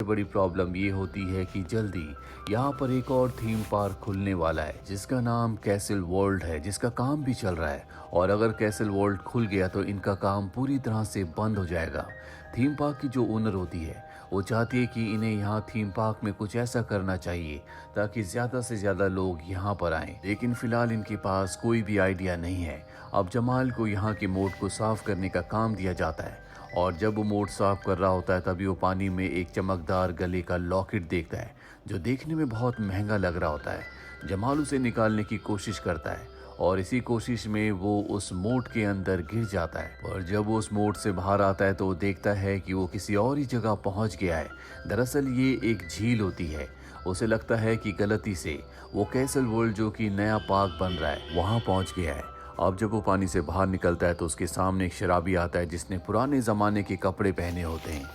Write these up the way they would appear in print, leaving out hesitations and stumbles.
बड़ी प्रॉब्लम ये होती है कि जल्दी यहाँ पर एक और थीम पार्क खुलने वाला है जिसका नाम कैसल वर्ल्ड है, जिसका काम भी चल रहा है। और अगर कैसल वर्ल्ड खुल गया तो इनका काम पूरी तरह से बंद हो जाएगा। थीम पार्क की जो ओनर होती है वो चाहती है कि इन्हें यहाँ थीम पार्क में कुछ ऐसा करना चाहिए ताकि ज़्यादा से ज़्यादा लोग यहाँ पर आएं। लेकिन फिलहाल इनके पास कोई भी आइडिया नहीं है। अब जमाल को यहाँ के मोड़ को साफ करने का काम दिया जाता है और जब वो मोड़ साफ कर रहा होता है तभी वो पानी में एक चमकदार गले का लॉकेट देखता है जो देखने में बहुत महंगा लग रहा होता है। जमाल उसे निकालने की कोशिश करता है और इसी कोशिश में वो उस मोड़ के अंदर गिर जाता है। और जब वो उस मोड़ से बाहर आता है तो वो देखता है कि वो किसी और ही जगह पहुंच गया है। दरअसल ये एक झील होती है। उसे लगता है कि गलती से वो कैसल वर्ल्ड जो कि नया पार्क बन रहा है वहां पहुंच गया है। अब जब वो पानी से बाहर निकलता है तो उसके सामने एक शराबी आता है जिसने पुराने ज़माने के कपड़े पहने होते हैं।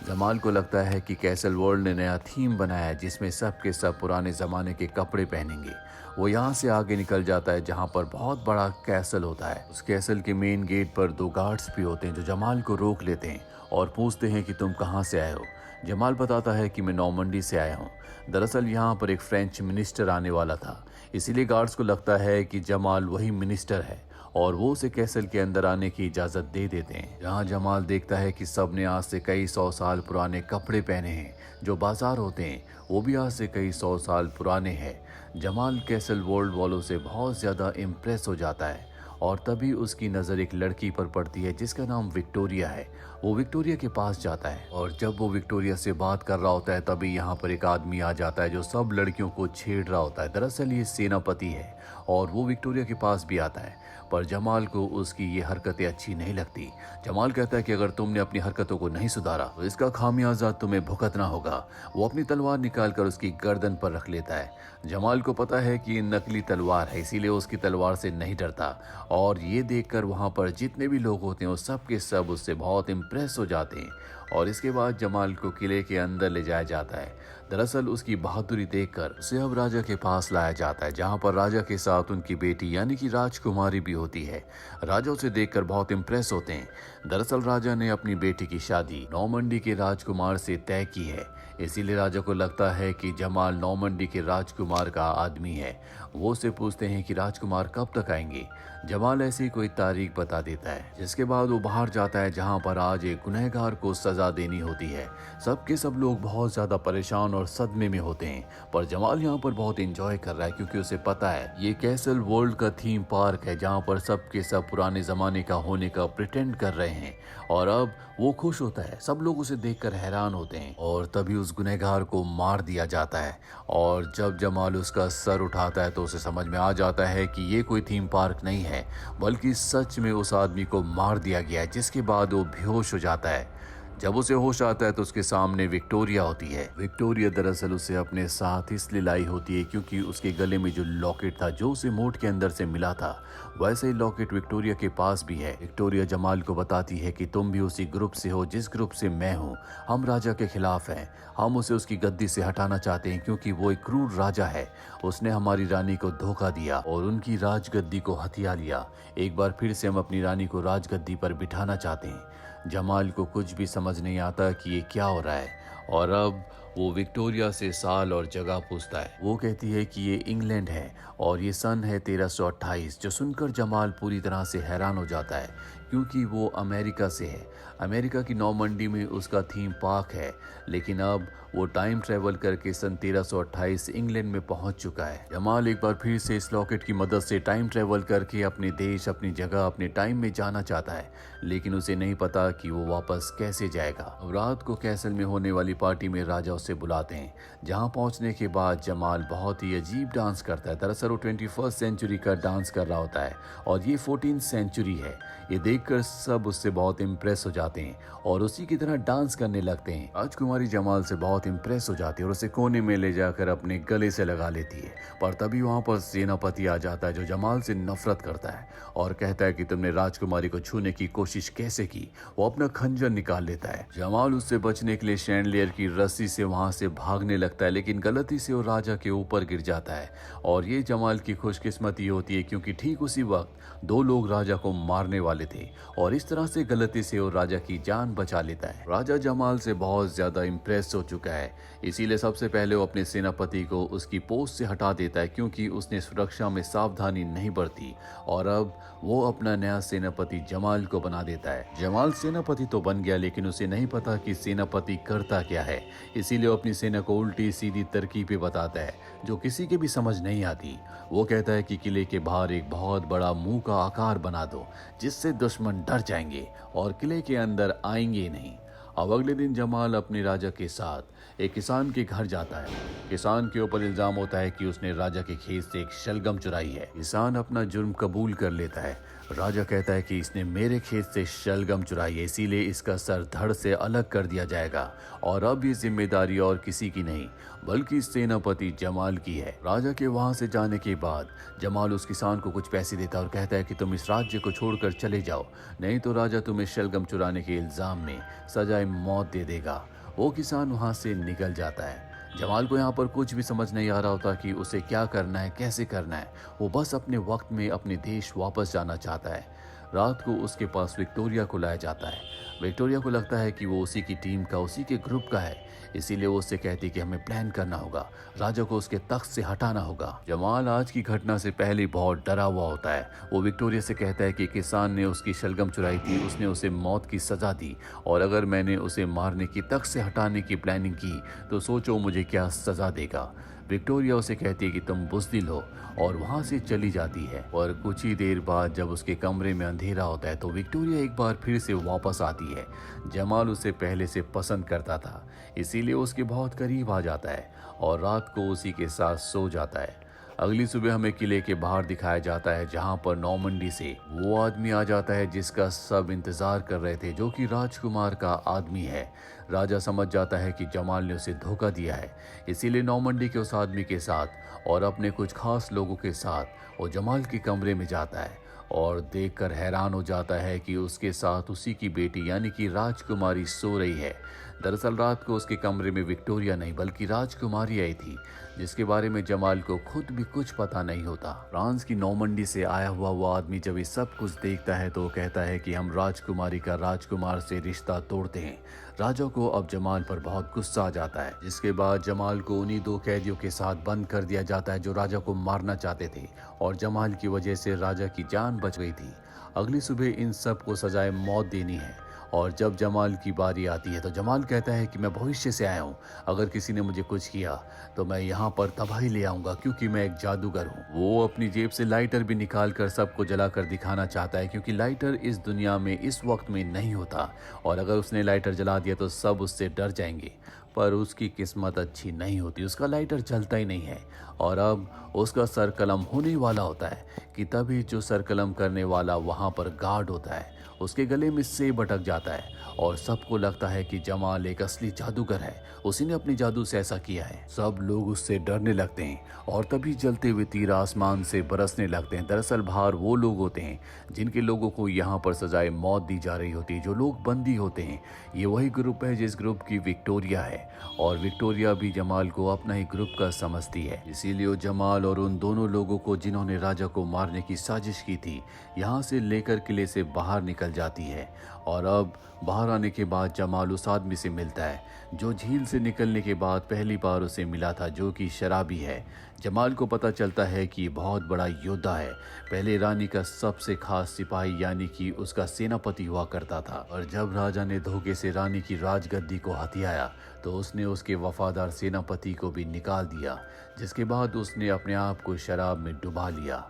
जमाल को लगता है कि कैसल वर्ल्ड ने नया थीम बनाया है जिसमें सब के सब पुराने ज़माने के कपड़े पहनेंगे। वो यहाँ से आगे निकल जाता है जहाँ पर बहुत बड़ा कैसल होता है। उस कैसल के मेन गेट पर 2 गार्ड्स भी होते हैं जो जमाल को रोक लेते हैं और पूछते हैं कि तुम कहाँ से आए हो। जमाल बताता है कि मैं नॉर्मंडी से आया हूँ। दरअसल यहाँ पर एक फ्रेंच मिनिस्टर आने वाला था, इसीलिए गार्ड्स को लगता है कि जमाल वही मिनिस्टर है और वो उसे कैसल के अंदर आने की इजाज़त दे देते हैं। जहाँ जमाल देखता है कि सब ने आज से कई 100 साल पुराने कपड़े पहने हैं। जो बाजार होते हैं वो भी आज से कई 100 साल पुराने हैं। जमाल कैसल वर्ल्ड वालों से बहुत ज़्यादा इम्प्रेस हो जाता है और तभी उसकी नज़र एक लड़की पर पड़ती है जिसका नाम विक्टोरिया है। वो विक्टोरिया के पास जाता है और जब वो विक्टोरिया से बात कर रहा होता है तभी यहाँ पर एक आदमी आ जाता है जो सब लड़कियों को छेड़ रहा होता है। दरअसल ये सेनापति है और वो विक्टोरिया के पास भी आता है, पर जमाल को उसकी ये हरकतें अच्छी नहीं लगती। जमाल कहता है कि अगर तुमने अपनी हरकतों को नहीं सुधारा तो इसका खामियाजा तुम्हें भुगतना होगा। वो अपनी तलवार निकालकर उसकी गर्दन पर रख लेता है। जमाल को पता है कि ये नकली तलवार है, इसीलिए उसकी तलवार से नहीं डरता और ये देखकर वहाँ पर जितने भी लोग होते हैं वो सब के सब उससे बहुत इम्प्रेस हो जाते हैं। और इसके बाद जमाल को किले के अंदर ले जाया जाता है। दरअसल उसकी बहादुरी देखकर उसे अब राजा के पास लाया जाता है जहाँ पर राजा के साथ उनकी बेटी यानी कि राजकुमारी भी होती है। राजा उसे देखकर बहुत इम्प्रेस होते हैं। दरअसल राजा ने अपनी बेटी की शादी नॉर्मंडी के राजकुमार से तय की है, इसीलिए राजा को लगता है कि जमाल नॉर्मंडी के राजकुमार का आदमी है। वो उसे पूछते हैं कि राजकुमार कब तक आएंगे। जमाल ऐसी कोई तारीख बता देता है जिसके बाद वो बाहर जाता है जहाँ पर आज एक गुनहगार को सजा देनी होती है। सबके सब लोग बहुत ज्यादा परेशान और सदमे में होते हैं, पर जमाल यहाँ पर बहुत एंजॉय कर रहा है क्योंकि उसे पता है ये कैसल वर्ल्ड का थीम पार्क है जहाँ पर सबके सब पुराने जमाने का होने का प्रिटेंड कर रहे हैं। और अब वो खुश होता है, सब लोग उसे देखकर हैरान होते हैं और तभी उस गुनहगार को मार दिया जाता है। और जब जमाल उसका सर उठाता है तो उसे समझ में आ जाता है कि ये कोई थीम पार्क नहीं है बल्कि सच में उस आदमी को मार दिया गया है, जिसके बाद वो बेहोश हो जाता है। जब उसे होश आता है तो उसके सामने विक्टोरिया होती है। विक्टोरिया दरअसल उसे अपने साथ इसलिए लाई होती है क्योंकि उसके गले में जो लॉकेट था जो उसे मोट के अंदर से मिला था वैसे ही लॉकेट विक्टोरिया के पास भी है। विक्टोरिया जमाल को बताती है कि तुम भी उसी ग्रुप से हो जिस ग्रुप से मैं हूँ। हम राजा के खिलाफ हैं, हम उसे उसकी गद्दी से हटाना चाहते हैं क्योंकि वो एक क्रूर राजा है। उसने हमारी रानी को धोखा दिया और उनकी राजगद्दी को हथिया लिया। एक बार फिर से हम अपनी रानी को राजगद्दी पर बिठाना चाहते हैं। जमाल को कुछ भी समझ नहीं आता कि ये क्या हो रहा है और अब वो विक्टोरिया से साल और जगह पूछता है। वो कहती है कि ये इंग्लैंड है और ये सन है 1328, जो सुनकर जमाल पूरी तरह से हैरान हो जाता है क्योंकि वो अमेरिका से है। अमेरिका की नॉर्मंडी में उसका थीम पार्क है, लेकिन अब वो टाइम ट्रेवल करके सन 1328 इंग्लैंड में पहुंच चुका है। जमाल एक बार फिर से इस लॉकेट की मदद से टाइम ट्रेवल करके अपने देश, अपनी जगह, अपने टाइम में जाना चाहता है, लेकिन उसे नहीं पता कि वो वापस कैसे जाएगा। अब रात को कैसल में होने वाली पार्टी में राजा उसे बुलाते हैं। जहां पहुंचने के बाद जमाल बहुत ही अजीब डांस करता है। दरअसल वो 21st सेंचुरी का डांस कर रहा होता है और ये 14th सेंचुरी है। ये देखकर सब उससे बहुत इम्प्रेस हो जाते हैं और उसी की तरह डांस करने लगते हैं। राजकुमारी जमाल से बहुत इम्प्रेस हो जाती है और उसे कोने में ले जाकर अपने गले से लगा लेती है। पर तभी वहां पर सेनापति आ जाता है जो जमाल से नफरत करता है और कहता है कि तुमने राजकुमारी को छूने की कोशिश कैसे की। वो अपना खंजर निकाल लेता है। जमाल उससे बचने के लिए शैंडलियर की रस्सी से वहां से भागने लगता है, लेकिन गलती से वो राजा के ऊपर गिर जाता है। और ये जमाल की खुशकिस्मती होती है क्योंकि ठीक उसी वक्त 2 लोग राजा को मारने वाले थे। और इस तरह से गलती से वो राजा की जान बचा लेता है। राजा जमाल से बहुत ज्यादा इम्प्रेस हो चुका है, इसीलिए सबसे पहले वो अपने सेनापति को उसकी पोस्ट से हटा देता है क्योंकि उसने सुरक्षा में सावधानी नहीं बरती, और अब वो अपना नया सेनापति जमाल को बना देता है। जमाल सेनापति तो बन गया, लेकिन उसे नहीं पता कि सेनापति करता क्या है, इसीलिए वो अपनी सेना को उल्टी सीधी तरकीबें बताता है जो किसी के भी समझ नहीं आती। वो कहता है कि किले के बाहर एक बहुत बड़ा मुंह का आकार बना दो जिससे दुश्मन डर जाएंगे और किले के अंदर आएंगे ही नहीं। अब अगले दिन जमाल अपने राजा के साथ एक किसान के घर जाता है। किसान के ऊपर इल्जाम होता है कि उसने राजा के खेत से एक शलगम चुराई है। किसान अपना जुर्म कबूल कर लेता है। राजा कहता है कि इसने मेरे खेत से शलगम चुराई है, इसीलिए इसका सर धड़ से अलग कर दिया जाएगा और अब ये जिम्मेदारी और किसी की नहीं बल्कि सेनापति जमाल की है। राजा के वहां से जाने के बाद जमाल उस किसान को कुछ पैसे देता है और कहता है कि तुम इस राज्य को छोड़कर चले जाओ, नहीं तो राजा तुम्हें शलगम चुराने के इल्जाम में सजाए मौत दे देगा। वो किसान वहां से निकल जाता है। जमाल को यहाँ पर कुछ भी समझ नहीं आ रहा होता कि उसे क्या करना है, कैसे करना है। वो बस अपने वक्त में अपने देश वापस जाना चाहता है। रात को उसके पास विक्टोरिया को लाया जाता है। विक्टोरिया को लगता है कि वो उसी की टीम का, उसी के ग्रुप का है, इसीलिए वो उससे कहती है कि हमें प्लान करना होगा, राजा को उसके तख्त से हटाना होगा। जमाल आज की घटना से पहले बहुत डरा हुआ होता है। वो विक्टोरिया से कहता है कि किसान ने उसकी शलगम चुराई थी, उसने उसे मौत की सजा दी, और अगर मैंने उसे मारने की, तख्त से हटाने की प्लानिंग की तो सोचो मुझे क्या सजा देगा। विक्टोरिया उसे कहती है कि तुम बुज़दिल हो और वहां से चली जाती है। और कुछ ही देर बाद जब उसके कमरे में अंधेरा होता है तो विक्टोरिया एक बार फिर से वापस आती है। जमाल उसे पहले से पसंद करता था, इसीलिए उसके बहुत करीब आ जाता है और रात को उसी के साथ सो जाता है। अगली सुबह हमें किले के बाहर दिखाया जाता है जहां पर नॉर्मंडी से वो आदमी आ जाता है जिसका सब इंतजार कर रहे थे, जो कि राजकुमार का आदमी है। राजा समझ जाता है कि जमाल ने उसे धोखा दिया है, इसीलिए नॉर्मंडी के उस आदमी के साथ और अपने कुछ खास लोगों के साथ वो जमाल के कमरे में जाता है और देखकर हैरान हो जाता है कि उसके साथ उसी की बेटी यानी कि राजकुमारी सो रही है। दरअसल रात को उसके कमरे में विक्टोरिया नहीं बल्कि राजकुमारी आई थी, जिसके बारे में जमाल को खुद भी कुछ पता नहीं होता। फ्रांस की नॉर्मंडी से आया हुआ वो आदमी जब ये सब कुछ देखता है तो वो कहता है कि हम राजकुमारी का राजकुमार से रिश्ता तोड़ते हैं। राजा को अब जमाल पर बहुत गुस्सा आ जाता है, जिसके बाद जमाल को उन्हीं दो कैदियों के साथ बंद कर दिया जाता है जो राजा को मारना चाहते थे, और जमाल की वजह से राजा की जान बच गई थी। अगली सुबह इन सब को सजाए मौत देनी है, और जब जमाल की बारी आती है तो जमाल कहता है कि मैं भविष्य से आया हूँ, अगर किसी ने मुझे कुछ किया तो मैं यहाँ पर तबाही ले आऊंगा क्योंकि मैं एक जादूगर हूँ। वो अपनी जेब से लाइटर भी निकाल कर सबको जलाकर दिखाना चाहता है क्योंकि लाइटर इस दुनिया में इस वक्त में नहीं होता, और अगर उसने लाइटर जला दिया तो सब उससे डर जाएंगे। पर उसकी किस्मत अच्छी नहीं होती, उसका लाइटर जलता ही नहीं है, और अब उसका सर कलम होने वाला होता है कि तभी जो सर कलम करने वाला वहाँ पर गार्ड होता है, उसके गले में सेब अटक जाता है और सबको लगता है कि जमाल एक असली जादूगर है, उसी ने अपने जादू से ऐसा किया है। सब लोग उससे डरने लगते हैं और तभी जलते हुए तीर आसमान से बरसने लगते हैं। दरअसल बाहर वो लोग होते हैं जिनके लोगों को यहाँ पर सजाए मौत दी जा रही होती है, जो लोग बंदी होते हैं। ये वही ग्रुप है जिस ग्रुप की विक्टोरिया है, और विक्टोरिया भी जमाल को अपना ही ग्रुप का समझती है, इसीलिए वो जमाल और उन दोनों लोगों को जिन्होंने राजा को मारने की साजिश की थी यहाँ से लेकर किले से बाहर निकल जाती है। और अब बाहर आने के बाद जमाल उस आदमी से मिलता है जो झील से निकलने के बाद पहली बार उसे मिला था, जो कि शराबी है। जमाल को पता चलता है कि ये बहुत बड़ा योद्धा है, पहले रानी का सबसे खास सिपाही यानी कि उसका सेनापति हुआ करता था, और जब राजा ने धोखे से रानी की राजगद्दी को हथियाया तो उसने उसके वफादार सेनापति को भी निकाल दिया, जिसके बाद उसने अपने आप को शराब में डुबा लिया।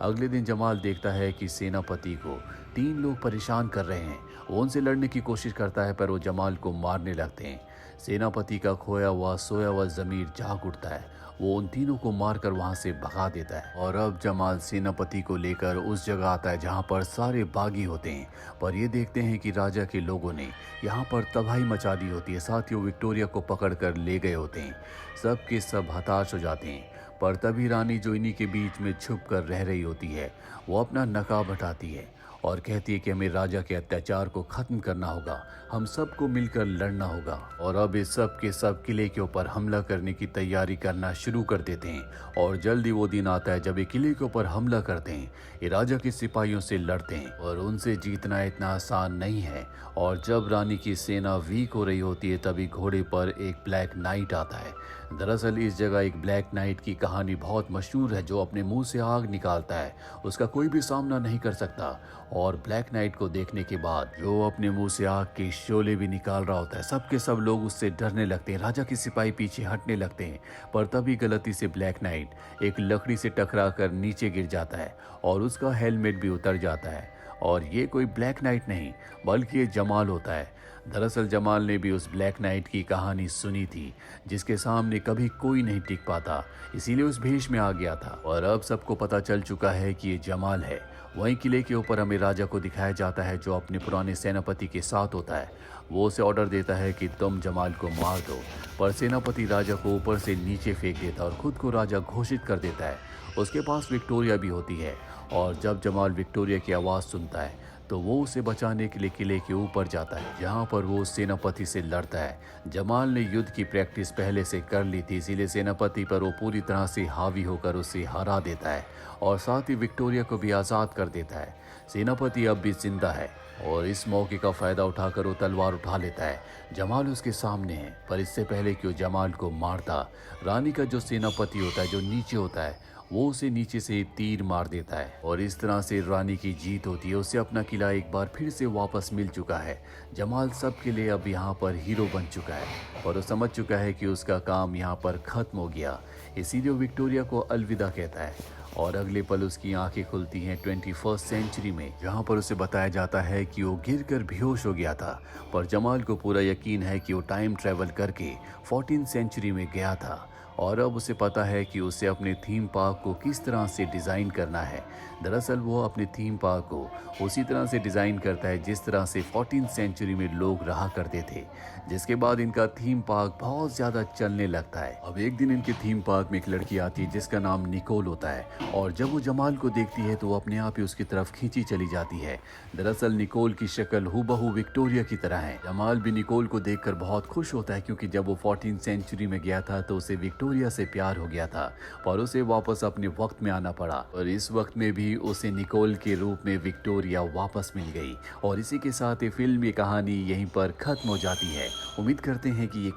अगले दिन जमाल देखता है कि सेनापति को 3 लोग परेशान कर रहे हैं। वो उनसे लड़ने की कोशिश करता है पर वो जमाल को मारने लगते हैं। सेनापति का खोया हुआ सोया हुआ ज़मीर जाग उठता है, वो उन तीनों को मारकर वहां से भगा देता है। और अब जमाल सेनापति को लेकर उस जगह आता है जहां पर सारे बागी होते हैं, पर ये देखते हैं कि राजा के लोगों ने यहाँ पर तबाही मचा दी होती है, साथ ही वो विक्टोरिया को पकड़कर ले गए होते हैं। सब के सब हताश हो जाते हैं, पर तभी रानी जो इन्हीं के बीच में छुप कर रह रही होती है वो अपना नकाब हटाती है और कहती है कि हमें राजा के अत्याचार को खत्म करना होगा, हम सबको मिलकर लड़ना होगा। और अब इस सब के सब किले के ऊपर हमला करने की तैयारी करना शुरू कर देते हैं। और जल्दी वो दिन आता है जब ये किले के ऊपर हमला करते हैं। ये राजा के सिपाहियों से लड़ते हैं और उनसे जीतना इतना आसान नहीं है। और जब रानी की सेना वीक हो रही होती है तभी घोड़े पर एक ब्लैक नाइट आता है। दरअसल इस जगह एक ब्लैक नाइट की कहानी बहुत मशहूर है जो अपने मुंह से आग निकालता है, उसका कोई भी सामना नहीं कर सकता। और ब्लैक नाइट को देखने के बाद जो अपने मुंह से आग के शोले भी निकाल रहा होता है, सबके सब लोग उससे डरने लगते हैं। राजा के सिपाही पीछे हटने लगते हैं, पर तभी गलती से ब्लैक नाइट एक लकड़ी से टकरा कर नीचे गिर जाता है और उसका हेलमेट भी उतर जाता है। और ये कोई ब्लैक नाइट नहीं बल्कि ये जमाल होता है। दरअसल जमाल ने भी उस ब्लैक नाइट की कहानी सुनी थी जिसके सामने कभी कोई नहीं टिक पाता, इसीलिए उस भेष में आ गया था। और अब सबको पता चल चुका है कि ये जमाल है। वहीं किले के ऊपर हमें राजा को दिखाया जाता है जो अपने पुराने सेनापति के साथ होता है। वो उसे ऑर्डर देता है कि तुम जमाल को मार दो, पर सेनापति राजा को ऊपर से नीचे फेंक देता और खुद को राजा घोषित कर देता है। उसके पास विक्टोरिया भी होती है और जब जमाल विक्टोरिया की आवाज़ सुनता है तो वो उसे बचाने के लिए किले के ऊपर जाता है जहाँ पर वो सेनापति से लड़ता है। जमाल ने युद्ध की प्रैक्टिस पहले से कर ली थी, इसीलिए सेनापति पर वो पूरी तरह से हावी होकर उसे हरा देता है और साथ ही विक्टोरिया को भी आज़ाद कर देता है। सेनापति अब भी जिंदा है और इस मौके का फायदा उठाकर वो तलवार उठा लेता है। जमाल उसके सामने है, पर इससे पहले कि वो जमाल को मारता, रानी का जो सेनापति होता है जो नीचे होता है वो उसे नीचे से तीर मार देता है और इस तरह से रानी की जीत होती है। उसे अपना किला एक बार फिर से वापस मिल चुका है। जमाल सबके लिए अब यहाँ पर हीरो बन चुका है और वो समझ चुका है कि उसका काम यहाँ पर खत्म हो गया, इसीलिए वो विक्टोरिया को अलविदा कहता है। और अगले पल उसकी आंखें खुलती हैं 21वीं सेंचुरी में, जहाँ पर उसे बताया जाता है कि वो गिरकर बेहोश हो गया था। पर जमाल को पूरा यकीन है कि वो टाइम ट्रैवल करके 14वीं सेंचुरी में गया था और अब उसे पता है कि उसे अपने थीम पार्क को किस तरह से डिज़ाइन करना है। दरअसल वो अपने थीम पार्क को उसी तरह से डिज़ाइन करता है जिस तरह से 14वीं सेंचुरी में लोग रहा करते थे, जिसके बाद इनका थीम पार्क बहुत ज़्यादा चलने लगता है। अब एक दिन इनके थीम पार्क में एक लड़की आती है जिसका नाम निकोल होता है और जब वो जमाल को देखती है तो वो अपने आप ही उसकी तरफ खींची चली जाती है। दरअसल निकोल की शक्ल हूबहू विक्टोरिया की तरह है। जमाल भी निकोल को देखकर बहुत खुश होता है क्योंकि जब वो 14वीं सेंचुरी में गया था तो उसे विक्टोरिया से प्यार हो गया था और उसे वापस अपने वक्त में आना पड़ा। और इस वक्त में भी उसे निकोल के रूप में विक्टोरिया वापस मिल गई। और इसी के साथ ये फिल्म, ये कहानी यहीं पर खत्म हो जाती है। उम्मीद करते हैं कि ये